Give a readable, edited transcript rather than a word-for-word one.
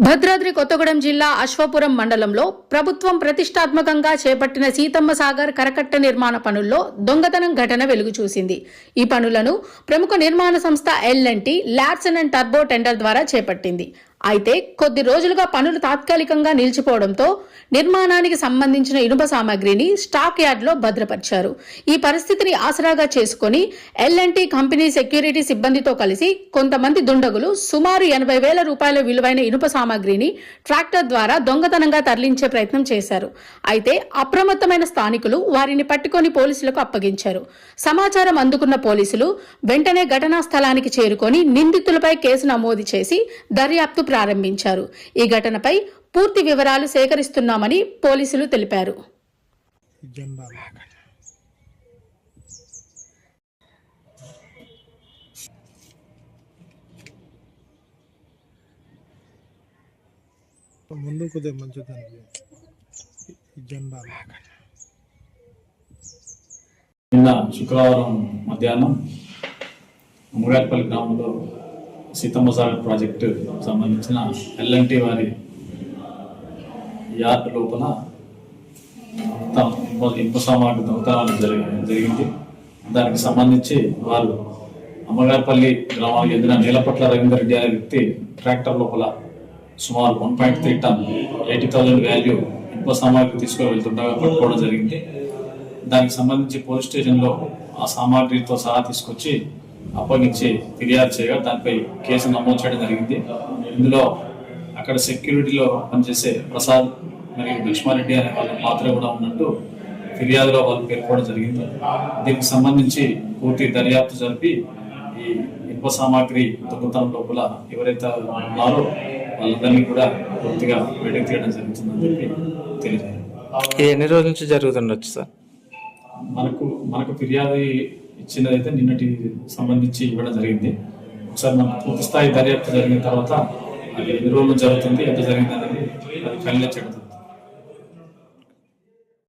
భద్రాద్రి కొత్తగూడెం జిల్లా అశ్వాపురం మండలంలో ప్రభుత్వం ప్రతిష్టాత్మకంగా చేపట్టిన సీతమ్మ సాగర్ కరకట్ట నిర్మాణ పనుల్లో దొంగతనం ఘటన వెలుగు చూసింది. ఈ పనులను ప్రముఖ నిర్మాణ సంస్థ L&T labs and turbo tender ద్వారా చేపట్టింది. అయితే కొద్ది రోజులుగా పనులు తాత్కాలికంగా నిలిచిపోవడంతో నిర్మాణానికి సంబంధించిన ఇనుప సామాగ్రిని స్టాక్ యార్డ్లో భద్రపరిచారు. ఈ పరిస్థితిని ఆసరాగా చేసుకుని L&T కంపెనీ సెక్యూరిటీ సిబ్బందితో కలిసి కొంతమంది దుండగులు సుమారు 80,000 రూపాయల విలువైన ఇనుప సామాగ్రిని ట్రాక్టర్ ద్వారా దొంగతనంగా తరలించే ప్రయత్నం చేశారు. అయితే అప్రమత్తమైన స్థానికులు వారిని పట్టుకొని పోలీసులకు అప్పగించారు. సమాచారం అందుకున్న పోలీసులు వెంటనే ఘటనా స్థలానికి చేరుకొని నిందితులపై కేసు నమోదు చేసి దర్యాప్తు ప్రారంభించారు. ఈ ఘటనపై పూర్తి వివరాలు సేకరిస్తున్నామని పోలీసులు తెలిపారు. నిన్న శుక్రవారం మధ్యాహ్నం ముగాట్పల్లి గ్రామంలో సీతమ్మ సాగర్ ప్రాజెక్టు సంబంధించిన L&T వారి యార్డ్ లోపల ఇనుప సామాగ్రి దొంగతనాలు జరిగింది. దానికి సంబంధించి వారు అమ్మగారిపల్లి గ్రామానికి చెందిన నీలపట్ల రవీందర్ రెడ్డి అనే వ్యక్తి ట్రాక్టర్ లోపల సుమారు 1.3 టన్ 80,000 వాల్యూ ఇనుప సామాగ్రి తీసుకొని వెళ్తుండగా పట్టుకోవడం జరిగింది. దానికి సంబంధించి పోలీస్ స్టేషన్లో ఆ సామాగ్రితో సహా తీసుకొచ్చి అప్పగించి ఫిర్యాదు చేయగా దానిపై కేసు నమోదు చేయడం జరిగింది. ఇందులో అక్కడ సెక్యూరిటీలో పనిచేసే ప్రసాద్ మరియు లక్ష్మారెడ్డి అనే వాళ్ళ పాత్ర కూడా ఉన్నట్టు ఫిర్యాదులో వాళ్ళు పేర్కోవడం జరిగింది. దీనికి సంబంధించి పూర్తి దర్యాప్తు జరిపి ఈ ఇనుప సామాగ్రి దొంగతనం లోపల ఎవరైతే ఉన్నారో వాళ్ళందరినీ కూడా పూర్తిగా బయటకు తీయడం జరుగుతుందని చెప్పి తెలియజేయాలి. ఎన్ని రోజుల నుంచి జరుగుతుండొచ్చు సార్? మనకు ఫిర్యాదు ఇచ్చినదైతే నిన్నటి సంబంధించి ఇవ్వడం జరిగింది. ఒకసారి మనకు పూర్తి స్థాయి దర్యాప్తు జరిగిన తర్వాత అది ఎన్ని రోజులు జరుగుతుంది, ఎంత జరిగింది అనేది అది ఫైనల్ చేయడం.